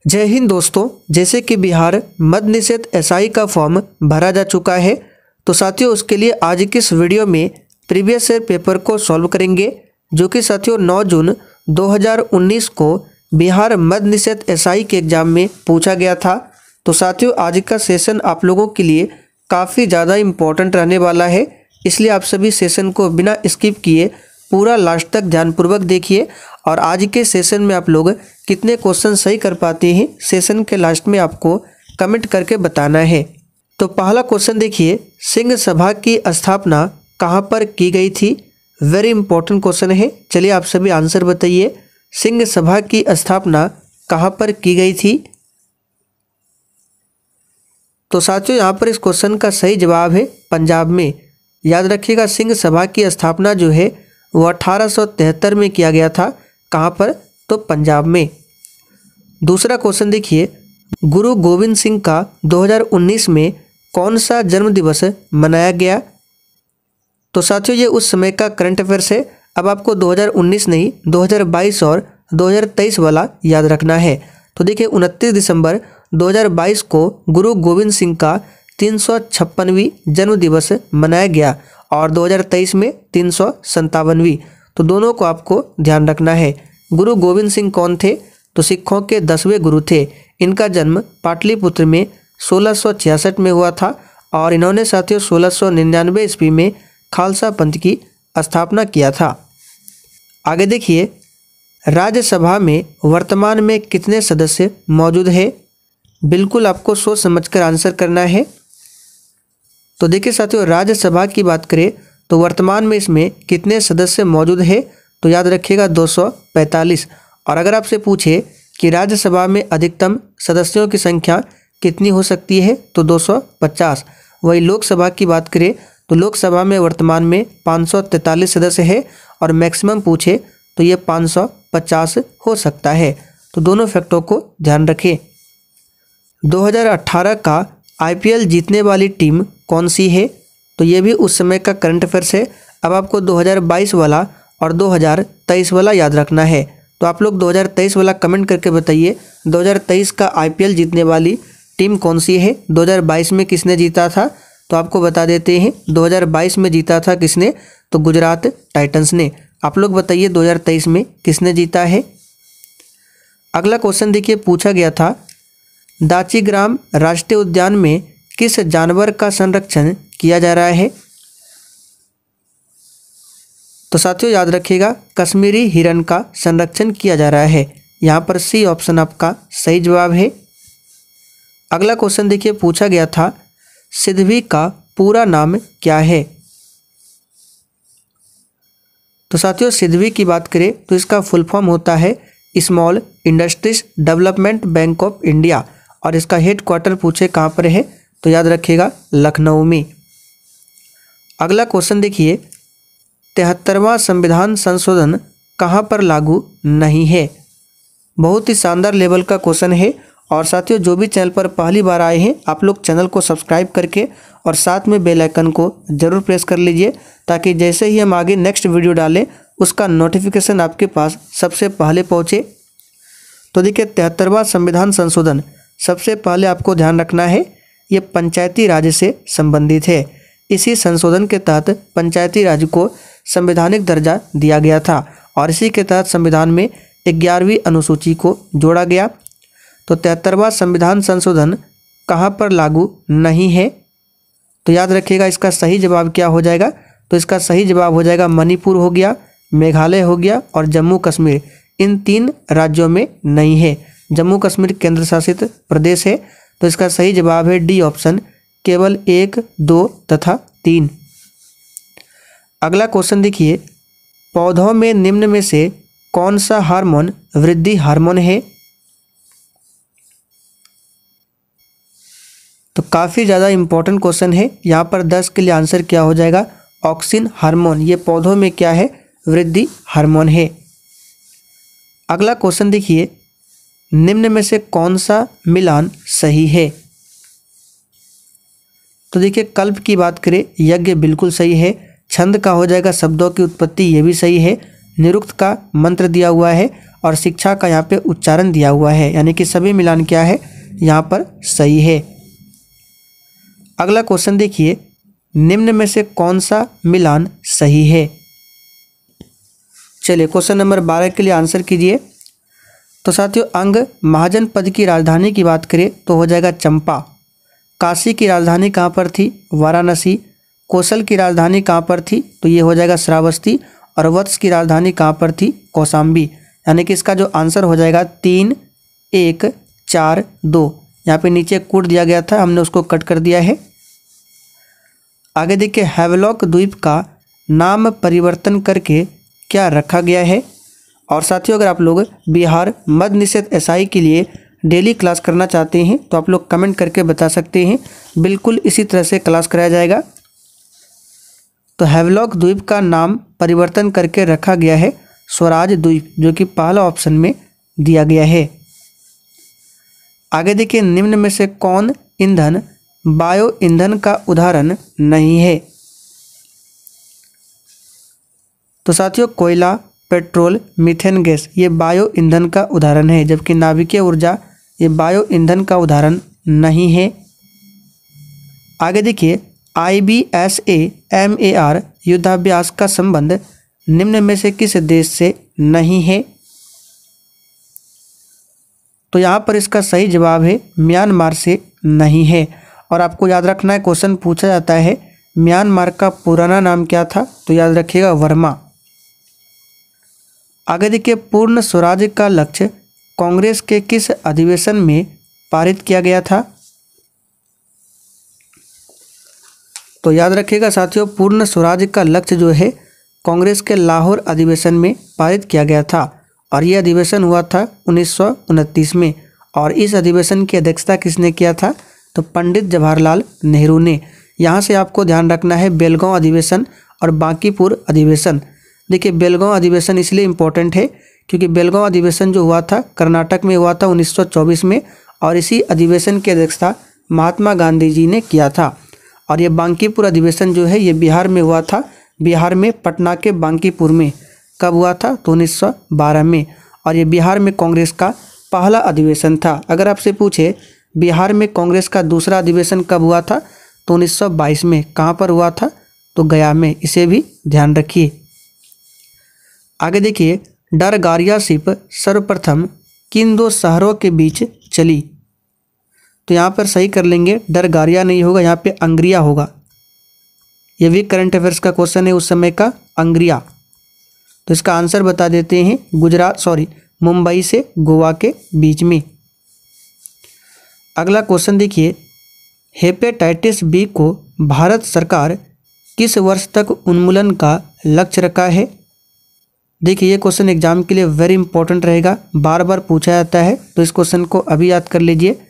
जय हिंद दोस्तों। जैसे कि बिहार मद्य निषेध एसआई का फॉर्म भरा जा चुका है, तो साथियों उसके लिए आज की इस वीडियो में प्रीवियस ईयर पेपर को सॉल्व करेंगे, जो कि साथियों 9 जून 2019 को बिहार मद्य निषेध एसआई के एग्जाम में पूछा गया था। तो साथियों आज का सेशन आप लोगों के लिए काफ़ी ज़्यादा इम्पोर्टेंट रहने वाला है, इसलिए आप सभी सेशन को बिना स्किप किए पूरा लास्ट तक ध्यानपूर्वक देखिए। और आज के सेशन में आप लोग कितने क्वेश्चन सही कर पाते हैं, सेशन के लास्ट में आपको कमेंट करके बताना है। तो पहला क्वेश्चन देखिए, सिंह सभा की स्थापना कहाँ पर की गई थी? वेरी इंपॉर्टेंट क्वेश्चन है। चलिए आप सभी आंसर बताइए, सिंह सभा की स्थापना कहाँ पर की गई थी? तो साथियों यहाँ पर इस क्वेश्चन का सही जवाब है पंजाब में। याद रखिएगा, सिंह सभा की स्थापना जो है वो 1873 में किया गया था। कहाँ पर? तो पंजाब में। दूसरा क्वेश्चन देखिए, गुरु गोविंद सिंह का 2019 में कौन सा जन्म दिवस मनाया गया? तो साथियों ये उस समय का करंट अफेयर्स है। अब आपको 2019 नहीं 2022 और 2023 वाला याद रखना है। तो देखिए 29 दिसंबर 2022 को गुरु गोविंद सिंह का 356वीं जन्म दिवस मनाया गया और 2023 में 357वीं। तो दोनों को आपको ध्यान रखना है। गुरु गोविंद सिंह कौन थे? तो सिखों के 10वें गुरु थे। इनका जन्म पाटलिपुत्र में 1666 में हुआ था और इन्होंने साथियों 1699 ईस्वी में खालसा पंथ की स्थापना किया था। आगे देखिए, राज्यसभा में वर्तमान में कितने सदस्य मौजूद है? बिल्कुल आपको सोच समझकर आंसर करना है। तो देखिए साथियों, राज्यसभा की बात करें तो वर्तमान में इसमें कितने सदस्य मौजूद है? तो याद रखिएगा 245। और अगर आपसे पूछे कि राज्यसभा में अधिकतम सदस्यों की संख्या कितनी हो सकती है, तो 250। वही लोकसभा की बात करें तो लोकसभा में वर्तमान में 543 सदस्य है और मैक्सिमम पूछे तो ये 550 हो सकता है। तो दोनों फैक्टों को ध्यान रखें। 2018 का आईपीएल जीतने वाली टीम कौन सी है? तो ये भी उस समय का करंट अफेयर्स है। अब आपको 2022 वाला और 2023 वाला याद रखना है। तो आप लोग 2023 वाला कमेंट करके बताइए, 2023 का आईपीएल जीतने वाली टीम कौन सी है? 2022 में किसने जीता था? तो आपको बता देते हैं, 2022 में जीता था किसने? तो गुजरात टाइटंस ने। आप लोग बताइए 2023 में किसने जीता है? अगला क्वेश्चन देखिए, पूछा गया था दाचीग्राम राष्ट्रीय उद्यान में किस जानवर का संरक्षण किया जा रहा है? तो साथियों याद रखिएगा, कश्मीरी हिरन का संरक्षण किया जा रहा है। यहाँ पर सी ऑप्शन आपका सही जवाब है। अगला क्वेश्चन देखिए, पूछा गया था सिद्धवी का पूरा नाम क्या है? तो साथियों सिद्धवी की बात करें तो इसका फुल फॉर्म होता है small industries development bank of India और इसका हेड क्वार्टर पूछे कहाँ पर है, तो याद रखिएगा लखनऊ में। अगला क्वेश्चन देखिए, 73वां संविधान संशोधन कहाँ पर लागू नहीं है? बहुत ही शानदार लेवल का क्वेश्चन है। और साथियों जो भी चैनल पर पहली बार आए हैं, आप लोग चैनल को सब्सक्राइब करके और साथ में बेल आइकन को जरूर प्रेस कर लीजिए, ताकि जैसे ही हम आगे नेक्स्ट वीडियो डालें उसका नोटिफिकेशन आपके पास सबसे पहले पहुँचे। तो देखिए 73वां संविधान संशोधन, सबसे पहले आपको ध्यान रखना है ये पंचायती राज से संबंधित है। इसी संशोधन के तहत पंचायती राज को संवैधानिक दर्जा दिया गया था और इसी के तहत संविधान में 11वीं अनुसूची को जोड़ा गया। तो 73वां संविधान संशोधन कहाँ पर लागू नहीं है? तो याद रखिएगा इसका सही जवाब क्या हो जाएगा? तो इसका सही जवाब हो जाएगा मणिपुर हो गया, मेघालय हो गया और जम्मू कश्मीर। इन 3 राज्यों में नहीं है। जम्मू कश्मीर केंद्र शासित प्रदेश है। तो इसका सही जवाब है डी ऑप्शन, केवल 1, 2 तथा 3। अगला क्वेश्चन देखिए, पौधों में निम्न में से कौन सा हार्मोन वृद्धि हार्मोन है? तो काफ़ी ज़्यादा इंपॉर्टेंट क्वेश्चन है। यहाँ पर 10 के लिए आंसर क्या हो जाएगा? Auxin hormone. ये पौधों में क्या है? वृद्धि हार्मोन है। अगला क्वेश्चन देखिए, निम्न में से कौन सा मिलान सही है? तो देखिए कल्प की बात करें, यज्ञ बिल्कुल सही है। छंद का हो जाएगा शब्दों की उत्पत्ति, ये भी सही है। निरुक्त का मंत्र दिया हुआ है और शिक्षा का यहाँ पे उच्चारण दिया हुआ है, यानी कि सभी मिलान क्या है यहाँ पर सही है। अगला क्वेश्चन देखिए, निम्न में से कौन सा मिलान सही है। चलिए क्वेश्चन नंबर 12 के लिए आंसर कीजिए। तो साथियों, अंग महाजन पद की राजधानी की बात करें तो हो जाएगा चंपा। काशी की राजधानी कहाँ पर थी, वाराणसी। कौशल की राजधानी कहाँ पर थी, तो ये हो जाएगा श्रावस्ती। और वत्स की राजधानी कहाँ पर थी, कौशाम्बी। यानी कि इसका जो आंसर हो जाएगा 3, 1, 4, 2। यहाँ पे नीचे कूट दिया गया था, हमने उसको कट कर दिया है। आगे देखिए, हैवलॉक द्वीप का नाम परिवर्तन करके क्या रखा गया है। और साथियों, अगर आप लोग बिहार मद्य निषेध एसआई के लिए डेली क्लास करना चाहते हैं तो आप लोग कमेंट करके बता सकते हैं, बिल्कुल इसी तरह से क्लास कराया जाएगा। तो हैवलॉक द्वीप का नाम परिवर्तन करके रखा गया है स्वराज द्वीप, जो कि पहला ऑप्शन में दिया गया है। आगे देखिए, निम्न में से कौन ईंधन बायो ईंधन का उदाहरण नहीं है। तो साथियों, कोयला, पेट्रोल, मीथेन गैस ये बायो ईंधन का उदाहरण है, जबकि नाभिकीय ऊर्जा ये बायो ईंधन का उदाहरण नहीं है। आगे देखिए, IBSA-MAR युद्धाभ्यास का संबंध निम्न में से किस देश से नहीं है। तो यहाँ पर इसका सही जवाब है म्यांमार से नहीं है। और आपको याद रखना है, क्वेश्चन पूछा जाता है म्यांमार का पुराना नाम क्या था, तो याद रखिएगा वर्मा। आगे देखिए, पूर्ण स्वराज का लक्ष्य कांग्रेस के किस अधिवेशन में पारित किया गया था। तो याद रखिएगा साथियों, पूर्ण स्वराज का लक्ष्य जो है कांग्रेस के लाहौर अधिवेशन में पारित किया गया था। और यह अधिवेशन हुआ था 1929 में। और इस अधिवेशन की अध्यक्षता किसने किया था, तो पंडित जवाहरलाल नेहरू ने। यहाँ से आपको ध्यान रखना है बेलगांव अधिवेशन और बांकीपुर अधिवेशन। देखिए, बेलगांव अधिवेशन इसलिए इम्पोर्टेंट है क्योंकि बेलगांव अधिवेशन जो हुआ था कर्नाटक में हुआ था 1924 में, और इसी अधिवेशन की अध्यक्षता महात्मा गांधी जी ने किया था। और ये बांकीपुर अधिवेशन जो है ये बिहार में हुआ था, बिहार में पटना के बांकीपुर में। कब हुआ था, तो 1912 में। और ये बिहार में कांग्रेस का पहला अधिवेशन था। अगर आपसे पूछे बिहार में कांग्रेस का दूसरा अधिवेशन कब हुआ था, तो 1922 में। कहाँ पर हुआ था, तो गया में। इसे भी ध्यान रखिए। आगे देखिए, डरगारिया शिप सर्वप्रथम किन दो शहरों के बीच चली। तो यहाँ पर सही कर लेंगे, डरगारिया नहीं होगा, यहाँ पे अंग्रिया होगा। ये भी करंट अफेयर्स का क्वेश्चन है उस समय का, अंग्रिया। तो इसका आंसर बता देते हैं, मुंबई से गोवा के बीच में। अगला क्वेश्चन देखिए, हेपेटाइटिस बी को भारत सरकार किस वर्ष तक उन्मूलन का लक्ष्य रखा है। देखिए, ये क्वेश्चन एग्जाम के लिए वेरी इंपॉर्टेंट रहेगा, बार बार पूछा जाता है, तो इस क्वेश्चन को अभी याद कर लीजिए।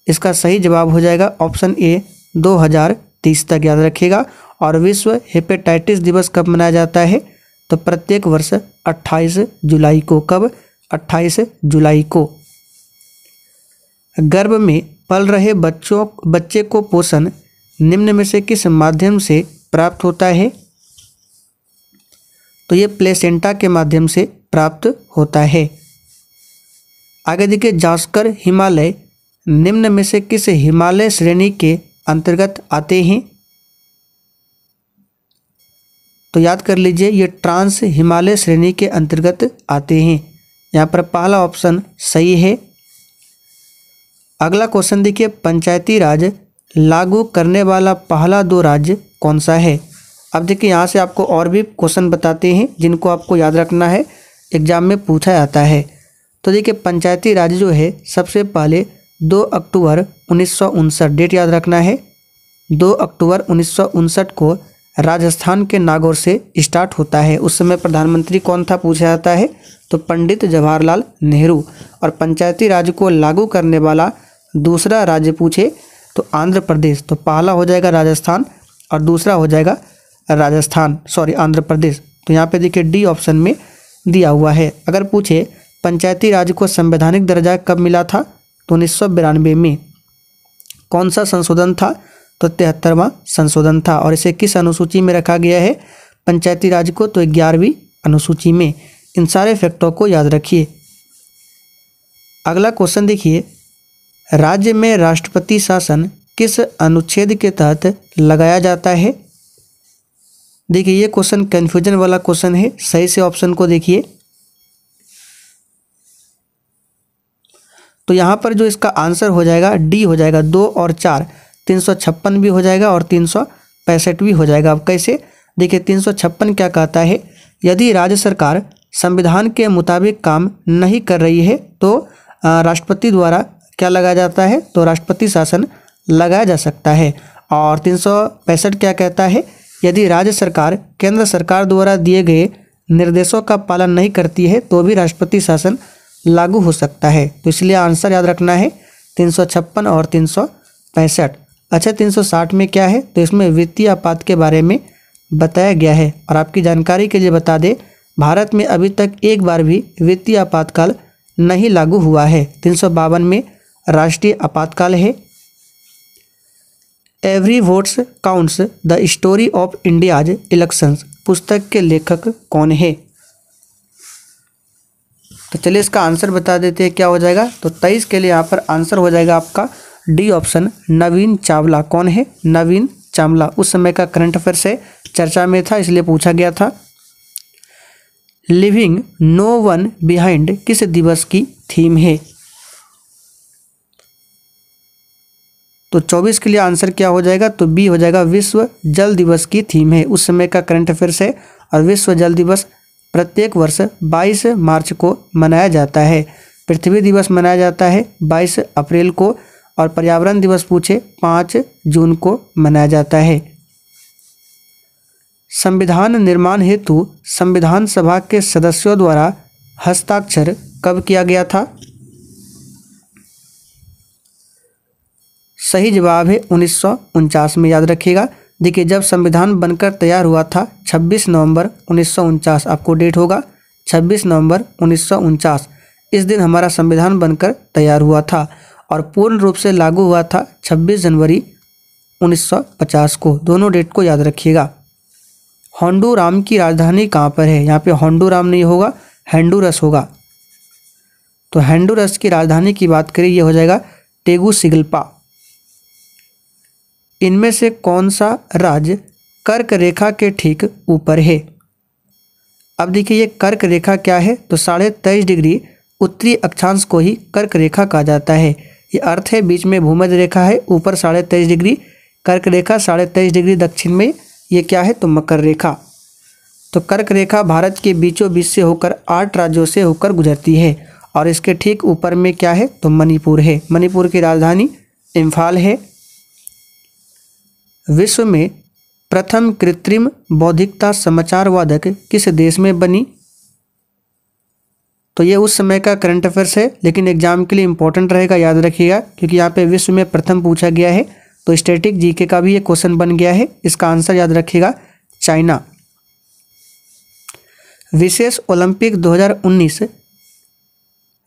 इसका सही जवाब हो जाएगा ऑप्शन ए 2030 तक, याद रखिएगा। और विश्व हेपेटाइटिस दिवस कब मनाया जाता है, तो प्रत्येक वर्ष 28 जुलाई को। कब, 28 जुलाई को। गर्भ में पल रहे बच्चे को पोषण निम्न में से किस माध्यम से प्राप्त होता है। तो ये प्लेसेंटा के माध्यम से प्राप्त होता है। आगे देखिए, जास्कर हिमालय निम्न में से किस हिमालय श्रेणी के अंतर्गत आते हैं। तो याद कर लीजिए, ये ट्रांस हिमालय श्रेणी के अंतर्गत आते हैं। यहाँ पर पहला ऑप्शन सही है। अगला क्वेश्चन देखिए, पंचायती राज लागू करने वाला पहला 2 राज्य कौन सा है। अब देखिए, यहाँ से आपको और भी क्वेश्चन बताते हैं जिनको आपको याद रखना है, एग्जाम में पूछा जाता है। तो देखिए, पंचायती राज जो है सबसे पहले 2 अक्टूबर 1959, डेट याद रखना है, 2 अक्टूबर 1959 को राजस्थान के नागौर से स्टार्ट होता है। उस समय प्रधानमंत्री कौन था पूछा जाता है, तो पंडित जवाहरलाल नेहरू। और पंचायती राज को लागू करने वाला दूसरा राज्य पूछे तो आंध्र प्रदेश। तो पहला हो जाएगा राजस्थान और दूसरा हो जाएगा आंध्र प्रदेश। तो यहाँ पे देखिए डी ऑप्शन में दिया हुआ है। अगर पूछे पंचायती राज को संवैधानिक दर्जा कब मिला था, तो 1992 में। कौन सा संशोधन था, तो 73वां संशोधन था। और इसे किस अनुसूची में रखा गया है, पंचायती राज को, तो 11वीं अनुसूची में। इन सारे फैक्टों को याद रखिए। अगला क्वेश्चन देखिए, राज्य में राष्ट्रपति शासन किस अनुच्छेद के तहत लगाया जाता है? देखिए ये क्वेश्चन कन्फ्यूजन वाला क्वेश्चन है, सही से ऑप्शन को देखिए। तो यहाँ पर जो इसका आंसर हो जाएगा डी हो जाएगा, 2 और 4, 356 भी हो जाएगा और 365 भी हो जाएगा। अब कैसे? देखिए 356 क्या कहता है, यदि राज्य सरकार संविधान के मुताबिक काम नहीं कर रही है तो राष्ट्रपति द्वारा क्या लगाया जाता है, तो राष्ट्रपति शासन लगाया जा सकता है। और 365 क्या कहता है, यदि राज्य सरकार केंद्र सरकार द्वारा दिए गए निर्देशों का पालन नहीं करती है तो भी राष्ट्रपति शासन लागू हो सकता है। तो इसलिए आंसर याद रखना है 356 और 365। अच्छा 360 में क्या है, तो इसमें वित्तीय आपात के बारे में बताया गया है। और आपकी जानकारी के लिए बता दें, भारत में अभी तक एक बार भी वित्तीय आपातकाल नहीं लागू हुआ है। 352 में राष्ट्रीय आपातकाल है। Every votes counts the story of India's elections पुस्तक के लेखक कौन है? तो चलिए इसका आंसर बता देते हैं क्या हो जाएगा। तो 23 के लिए यहाँ पर आंसर हो जाएगा आपका डी ऑप्शन, नवीन चावला। कौन है? नवीन चावला। उस समय का करंट अफेयर से चर्चा में था इसलिए पूछा गया था। लिविंग नो वन बिहाइंड किस दिवस की थीम है? तो 24 के लिए आंसर क्या हो जाएगा, तो बी हो जाएगा, विश्व जल दिवस की थीम है। उस समय का करंट अफेयर है। और विश्व जल दिवस प्रत्येक वर्ष 22 मार्च को मनाया जाता है। पृथ्वी दिवस मनाया जाता है 22 अप्रैल को, और पर्यावरण दिवस पूछे 5 जून को मनाया जाता है। संविधान निर्माण हेतु संविधान सभा के सदस्यों द्वारा हस्ताक्षर कब किया गया था? सही जवाब है 1949 में, याद रखिएगा। देखिए जब संविधान बनकर तैयार हुआ था 26 नवंबर 1949, आपको डेट होगा 26 नवंबर 1949। इस दिन हमारा संविधान बनकर तैयार हुआ था और पूर्ण रूप से लागू हुआ था 26 जनवरी 1950 को। दोनों डेट को याद रखिएगा। होंडुराम की राजधानी कहाँ पर है? यहाँ पे होंडुराम नहीं होगा, होंडुरस होगा। तो होंडुरस की राजधानी की बात करें, ये हो जाएगा टेगुसिगल्पा। इनमें से कौन सा राज्य कर्क रेखा के ठीक ऊपर है? अब देखिए ये कर्क रेखा क्या है, तो 23.5 डिग्री उत्तरी अक्षांश को ही कर्क रेखा कहा जाता है। ये अर्थ है बीच में भूमध्य रेखा है, ऊपर 23.5 डिग्री कर्क रेखा, 23.5 डिग्री दक्षिण में ये क्या है, तो मकर रेखा। तो कर्क रेखा भारत के बीचों बीच से होकर 8 राज्यों से होकर गुजरती है और इसके ठीक ऊपर में क्या है, तो मणिपुर है। मणिपुर की राजधानी इम्फाल है। विश्व में प्रथम कृत्रिम बौद्धिकता समाचार वादक किस देश में बनी? तो ये उस समय का करंट अफेयर्स है, लेकिन एग्जाम के लिए इंपॉर्टेंट रहेगा, याद रखिएगा, क्योंकि यहाँ पे विश्व में प्रथम पूछा गया है। तो स्टैटिक जीके का भी ये क्वेश्चन बन गया है। इसका आंसर याद रखिएगा, चाइना। विशेष ओलंपिक 2019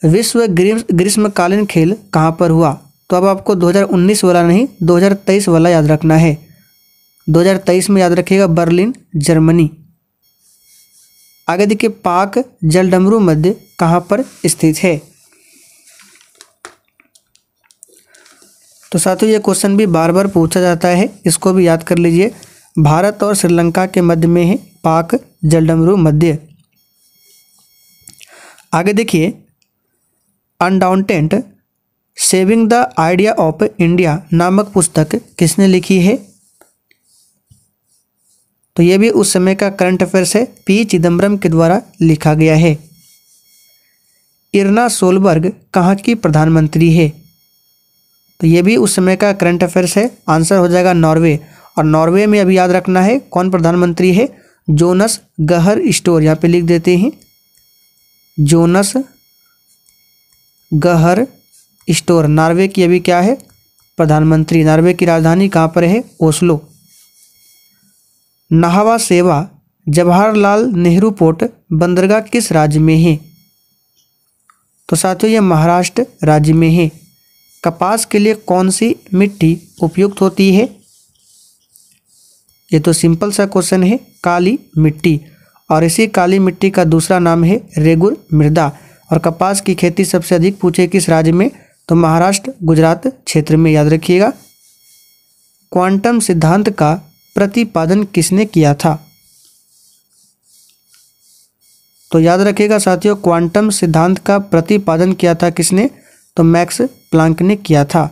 विश्व ग्रीष्मकालीन खेल कहाँ पर हुआ? तो अब आपको 2019 वाला नहीं, 2023 वाला याद रखना है। 2023 में याद रखिएगा, बर्लिन, जर्मनी। आगे देखिए, पाक जलडमरू मध्य कहाँ पर स्थित है? तो साथियों ये क्वेश्चन भी बार बार पूछा जाता है, इसको भी याद कर लीजिए। भारत और श्रीलंका के मध्य में है पाक जलडमरू मध्य। आगे देखिए, undaunted saving the idea of India नामक पुस्तक किसने लिखी है? तो ये भी उस समय का करंट अफेयर्स है, पी चिदम्बरम के द्वारा लिखा गया है। इरना सोलबर्ग कहाँ की प्रधानमंत्री है? तो ये भी उस समय का करंट अफेयर्स है। आंसर हो जाएगा नॉर्वे। और नॉर्वे में अभी याद रखना है कौन प्रधानमंत्री है, जोनस गहर स्टोर। यहाँ पे लिख देते हैं, जोनस गहर स्टोर नॉर्वे की अभी क्या है, प्रधानमंत्री। नॉर्वे की राजधानी कहाँ पर है, ओस्लो। नाहवा सेवा जवाहरलाल नेहरू पोर्ट बंदरगाह किस राज्य में है? तो साथियों ये महाराष्ट्र राज्य में है। कपास के लिए कौन सी मिट्टी उपयुक्त होती है? ये तो सिंपल सा क्वेश्चन है, काली मिट्टी। और इसी काली मिट्टी का दूसरा नाम है रेगुर मृदा। और कपास की खेती सबसे अधिक पूछे किस राज्य में, तो महाराष्ट्र गुजरात क्षेत्र में, याद रखिएगा। क्वांटम सिद्धांत का प्रतिपादन किसने किया था, तो याद रखिएगा साथियों, क्वांटम सिद्धांत का प्रतिपादन किया था किसने, तो मैक्स प्लांक ने किया था।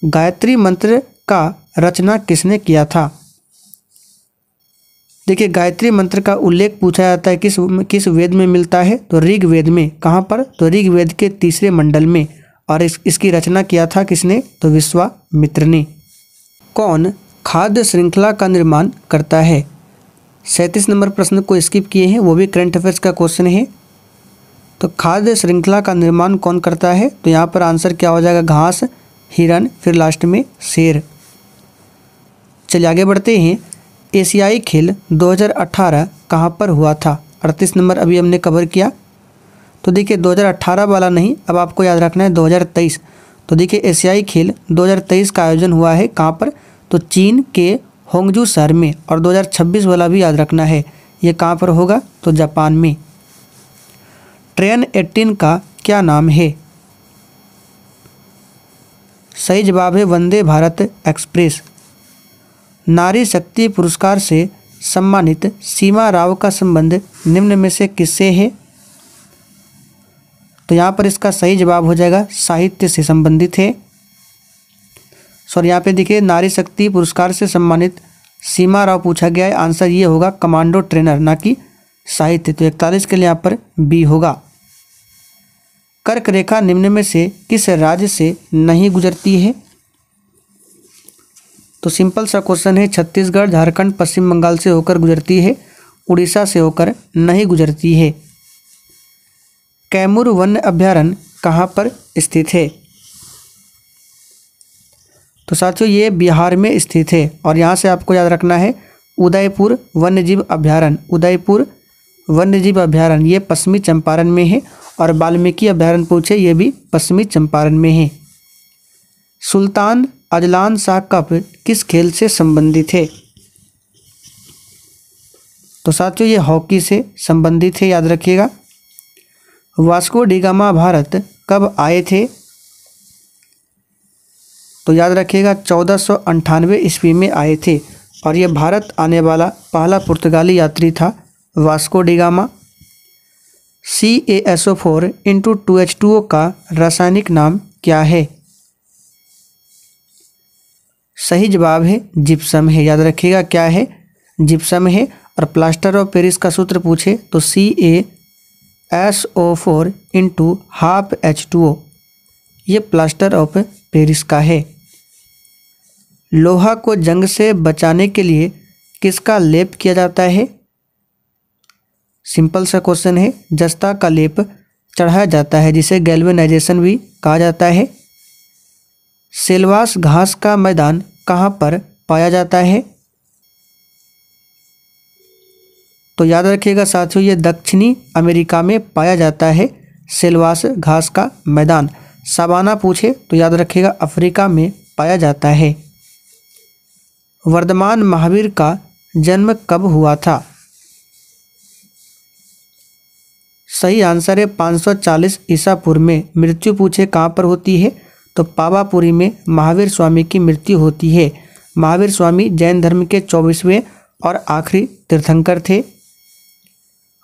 गायत्री मंत्र का रचना किसने किया था, देखिए गायत्री मंत्र का उल्लेख पूछा जाता है किस वेद में मिलता है, तो ऋग्वेद में। कहाँ पर, तो ऋग्वेद के 3 मंडल में। और इसकी रचना किया था किसने, तो विश्वामित्र ने। कौन खाद्य श्रृंखला का निर्माण करता है, 37 नंबर प्रश्न को स्किप किए हैं, वो भी करंट अफेयर्स का क्वेश्चन है। तो खाद्य श्रृंखला का निर्माण कौन करता है, तो यहाँ पर आंसर क्या हो जाएगा, घास, हिरन, फिर लास्ट में शेर। चलिए आगे बढ़ते हैं। एशियाई खेल 2018 कहाँ पर हुआ था, 38 नंबर अभी हमने कवर किया। तो देखिए 2018 वाला नहीं, अब आपको याद रखना है 2023। तो देखिए एशियाई खेल 2023 का आयोजन हुआ है कहाँ पर, तो चीन के होंगजू शहर में। और 2026 वाला भी याद रखना है, ये कहाँ पर होगा, तो जापान में। ट्रेन 18 का क्या नाम है, सही जवाब है वंदे भारत एक्सप्रेस। नारी शक्ति पुरस्कार से सम्मानित सीमा राव का संबंध निम्न में से किससे है, तो यहाँ पर इसका सही जवाब हो जाएगा साहित्य से संबंधित है। सॉरी, यहाँ पे देखिए नारी शक्ति पुरस्कार से सम्मानित सीमा राव पूछा गया है, आंसर ये होगा कमांडो ट्रेनर, ना कि साहित्य। तो 41 के लिए यहाँ पर बी होगा। कर्क रेखा निम्न में से किस राज्य से नहीं गुजरती है, तो सिंपल सा क्वेश्चन है, छत्तीसगढ़, झारखंड, पश्चिम बंगाल से होकर गुजरती है, उड़ीसा से होकर नहीं गुजरती है। कैमूर वन्य अभयारण्य कहाँ पर स्थित है, तो साथियों ये बिहार में स्थित है। और यहाँ से आपको याद रखना है उदयपुर वन्यजीव अभयारण्य, उदयपुर वन्यजीव अभयारण्य ये पश्चिमी चंपारण में है। और वाल्मीकि अभयारण्य पूछे, ये भी पश्चिमी चंपारण में है। सुल्तान अजलान शाह कप किस खेल से संबंधित है, तो साथियों ये हॉकी से संबंधित है, याद रखिएगा। वास्को डी गामा भारत कब आए थे, तो याद रखिएगा 1498 ईस्वी में आए थे। और ये भारत आने वाला पहला पुर्तगाली यात्री था Vasco D gamma. CaSO4 × 2H2O का रासायनिक नाम क्या है, सही जवाब है जिप्सम है, याद रखिएगा क्या है, जिप्सम है। और प्लास्टर ऑफ पेरिस का सूत्र पूछे तो CaSO4 × ½ ये प्लास्टर ऑफ पेरिस का है। लोहा को जंग से बचाने के लिए किसका लेप किया जाता है, सिंपल सा क्वेश्चन है, जस्ता का लेप चढ़ाया जाता है, जिसे गैल्वेनाइजेशन भी कहा जाता है। सेलवास घास का मैदान कहाँ पर पाया जाता है, तो याद रखिएगा साथियों ये दक्षिणी अमेरिका में पाया जाता है सेलवास घास का मैदान। सवाना पूछे तो याद रखिएगा अफ्रीका में पाया जाता है। वर्धमान महावीर का जन्म कब हुआ था, सही आंसर है 540 ईसा पूर्व में। मृत्यु पूछे कहाँ पर होती है, तो पावापुरी में महावीर स्वामी की मृत्यु होती है। महावीर स्वामी जैन धर्म के 24वें और आखिरी तीर्थंकर थे।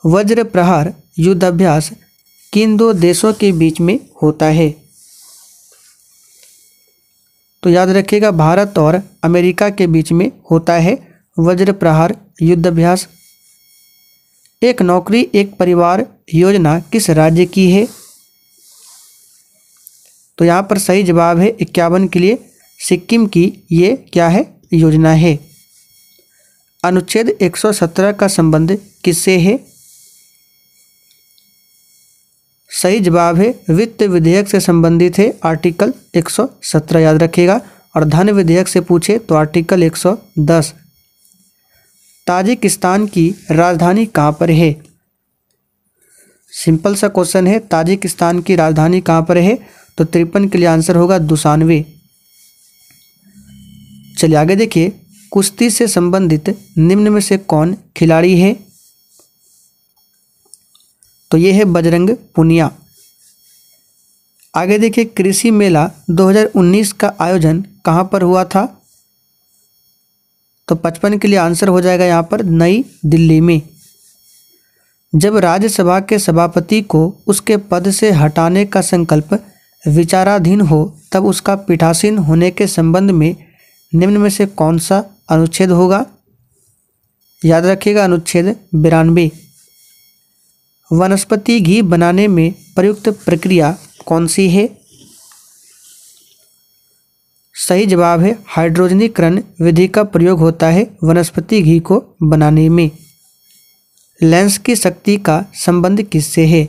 वज्र प्रहार युद्धाभ्यास किन दो देशों के बीच में होता है, तो याद रखिएगा भारत और अमेरिका के बीच में होता है वज्र प्रहार युद्धाभ्यास। एक नौकरी एक परिवार योजना किस राज्य की है, तो यहाँ पर सही जवाब है 51 के लिए सिक्किम की ये क्या है, योजना है। अनुच्छेद 117 का संबंध किससे है, सही जवाब है वित्त विधेयक से संबंधित है, आर्टिकल 117 याद रखिएगा। और धन विधेयक से पूछे तो आर्टिकल 110। ताजिकिस्तान की राजधानी कहाँ पर है, सिंपल सा क्वेश्चन है, ताजिकिस्तान की राजधानी कहाँ पर है, तो 53 के लिए आंसर होगा दुशानवे। चलिए आगे देखिए, कुश्ती से संबंधित निम्न में से कौन खिलाड़ी है, तो ये है बजरंग पुनिया। आगे देखिए, कृषि मेला 2019 का आयोजन कहाँ पर हुआ था? तो 55 के लिए आंसर हो जाएगा यहाँ पर नई दिल्ली में। जब राज्यसभा के सभापति को उसके पद से हटाने का संकल्प विचाराधीन हो तब उसका पीठासीन होने के संबंध में निम्न में से कौन सा अनुच्छेद होगा? याद रखिएगा अनुच्छेद 92। वनस्पति घी बनाने में प्रयुक्त प्रक्रिया कौन सी है? सही जवाब है हाइड्रोजनीकरण विधि का प्रयोग होता है वनस्पति घी को बनाने में। लेंस की शक्ति का संबंध किससे है?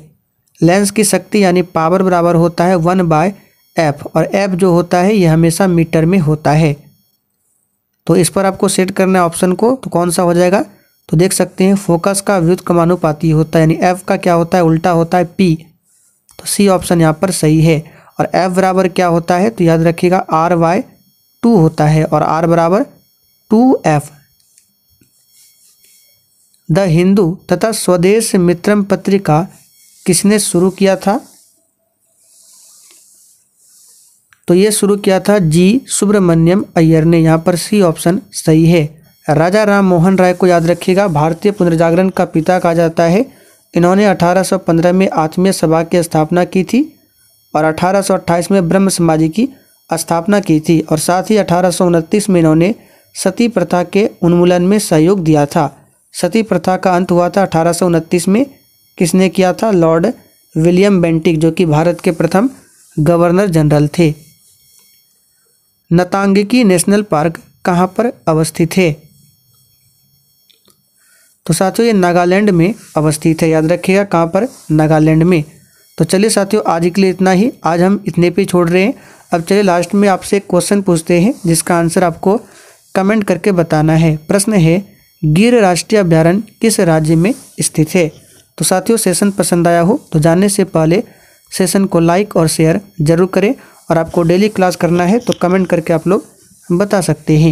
लेंस की शक्ति यानी पावर बराबर होता है 1/f और f जो होता है यह हमेशा मीटर में होता है। तो इस पर आपको सेट करना है ऑप्शन को, तो कौन सा हो जाएगा? तो देख सकते हैं फोकस का व्युत्क्रमानुपाती होता है, यानी f का क्या होता है? उल्टा होता है p। तो सी ऑप्शन यहाँ पर सही है। और f बराबर क्या होता है? तो याद रखिएगा r/2 होता है और r बराबर 2f। द हिंदू तथा स्वदेश मित्रम पत्रिका किसने शुरू किया था? तो ये शुरू किया था जी सुब्रमण्यम अय्यर ने। यहाँ पर सी ऑप्शन सही है। राजा राम मोहन राय को याद रखिएगा भारतीय पुनर्जागरण का पिता कहा जाता है। इन्होंने 1815 में आत्मीय सभा की स्थापना की थी और 1828 में ब्रह्म समाजी की स्थापना की थी और साथ ही 1829 में इन्होंने सती प्रथा के उन्मूलन में सहयोग दिया था। सती प्रथा का अंत हुआ था 1829 में। किसने किया था? लॉर्ड विलियम बेंटिक, जो कि भारत के प्रथम गवर्नर जनरल थे। नतांगिकी नेशनल पार्क कहाँ पर अवस्थित है? तो साथियों ये नागालैंड में अवस्थित है। याद रखिएगा कहाँ पर? नागालैंड में। तो चलिए साथियों आज के लिए इतना ही। आज हम इतने पे छोड़ रहे हैं। अब चलिए लास्ट में आपसे एक क्वेश्चन पूछते हैं जिसका आंसर आपको कमेंट करके बताना है। प्रश्न है, गिर राष्ट्रीय अभयारण्य किस राज्य में स्थित है? तो साथियों सेशन पसंद आया हो तो जानने से पहले सेशन को लाइक और शेयर जरूर करें और आपको डेली क्लास करना है तो कमेंट करके आप लोग बता सकते हैं।